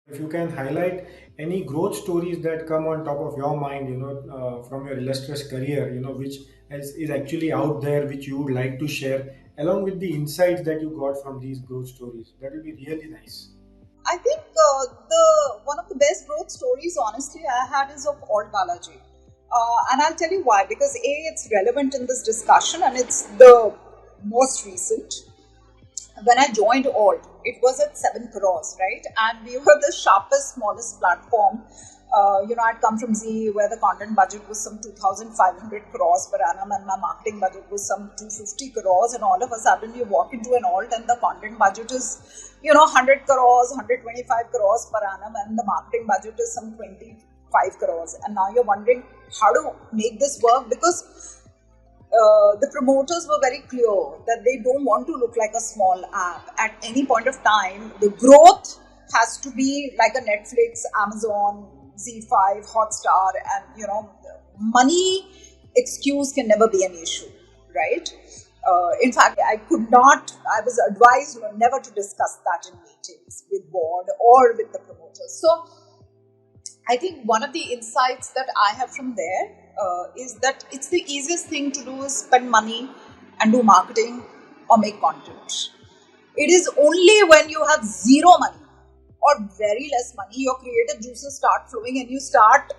If you can highlight any growth stories that come on top of your mind, from your illustrious career, which is actually out there, which you would like to share, along with the insights that you got from these growth stories, that will be really nice. I think the one of the best growth stories, honestly, I had is of ALTBalaji. And I'll tell you why. Because A, it's relevant in this discussion and it's the most recent. When I joined Alt, it was at 7 crores, right? And we were the sharpest, smallest platform. I'd come from Z where the content budget was some 2,500 crores per annum and my marketing budget was some 250 crores. And all of a sudden, you walk into an Alt and the content budget is, 100 crores, 125 crores per annum, and the marketing budget is some 25 crores. And now you're wondering how to make this work because the promoters were very clear that they don't want to look like a small app. At any point of time, the growth has to be like a Netflix, Amazon, Z5, Hotstar, and money excuse can never be an issue, right? In fact, I was advised never to discuss that in meetings with board or with the promoters. So I think one of the insights that I have from there is that it's the easiest thing to do is spend money and do marketing or make content. It is only when you have zero money or very less money, your creative juices start flowing and you start,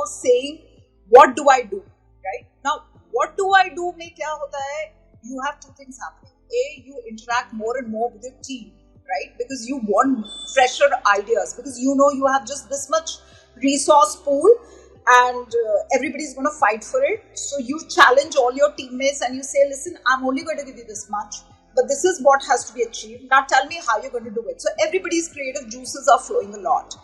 saying, what do I do? Right? Now, what do I do? Mein kya hota hai? You have two things happening. A, you interact more and more with your team, right? Because you want fresher ideas, because you have just this much resource pool and everybody's going to fight for it. So you challenge all your teammates and you say, listen, I'm only going to give you this much, but this is what has to be achieved. Now tell me how you're going to do it. So everybody's creative juices are flowing a lot.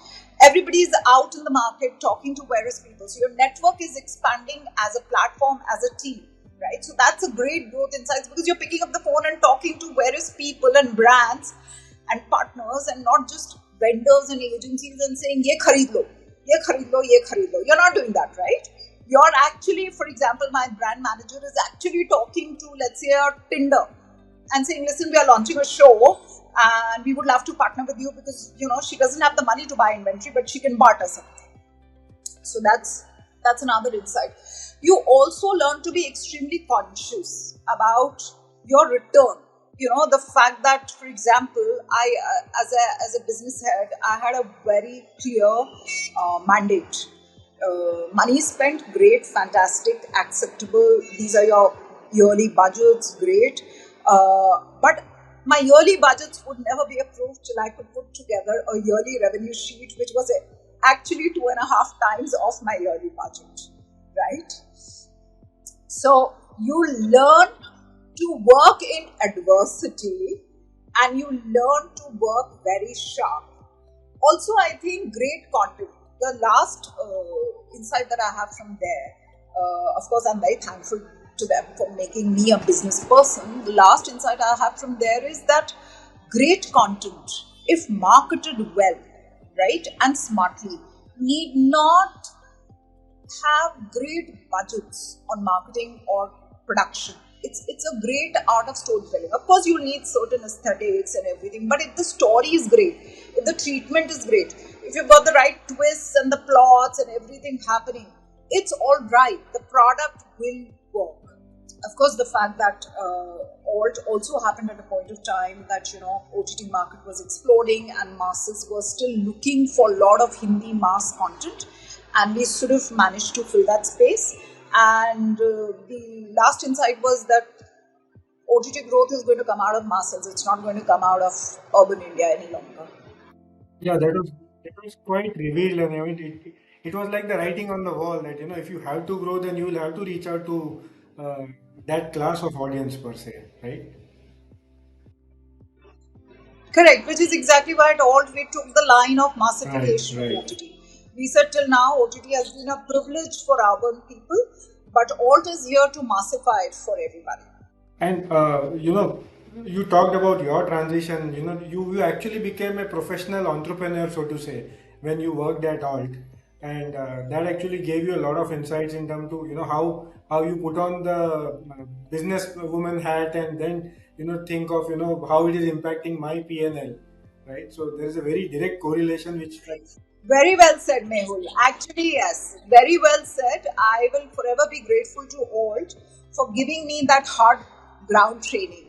Everybody's out in the market talking to various people. So your network is expanding as a platform, as a team, right? So that's a great growth insights because you're picking up the phone and talking to various people and brands and partners and not just vendors and agencies and saying, ye khareed lo, ye khareed lo, ye khareed lo. You're not doing that, right? You're actually, for example, my brand manager is actually talking to, let's say, a Tinder and saying, listen, we are launching a show and we would love to partner with you because, she doesn't have the money to buy inventory, but she can barter something. So that's another insight. You also learn to be extremely conscious about your return. The fact that, for example, I as a business head, I had a very clear mandate. Money spent, great, fantastic, acceptable. These are your yearly budgets, great. But my yearly budgets would never be approved till I could put together a yearly revenue sheet, which was actually 2.5 times of my yearly budget, right? So you learn to work in adversity and you learn to work very sharp. Also, I think great content. The last insight that I have from there, of course, I'm very thankful to them for making me a business person. The last insight I have from there is that great content, if marketed well, right, and smartly, need not have great budgets on marketing or production. It's a great art of storytelling. Of course, you need certain aesthetics and everything, but if the story is great, if the treatment is great, if you've got the right twists and the plots and everything happening, it's all right. The product will work. Of course, the fact that alt also happened at a point of time that OTT market was exploding and masses were still looking for a lot of Hindi mass content, and we sort of managed to fill that space. And the last insight was that OTT growth is going to come out of masses. It's not going to come out of urban India any longer. Yeah, that was quite revealed, and I mean, it was like the writing on the wall that if you have to grow, then you will have to reach out to uh, that class of audience per se, right? Correct, which is exactly why at all we took the line of Right, massification of right. OTT. We said till now OTT has been a privilege for urban people, but Alt is here to massify it for everybody. And you talked about your transition. You actually became a professional entrepreneur, so to say, when you worked at Alt, and that actually gave you a lot of insights in terms to how you put on the business woman hat, and then think of how it is impacting my P&L, right? So there is a very direct correlation which. Very well said, Mehul. Actually, yes, very well said. I will forever be grateful to Alt for giving me that hard ground training.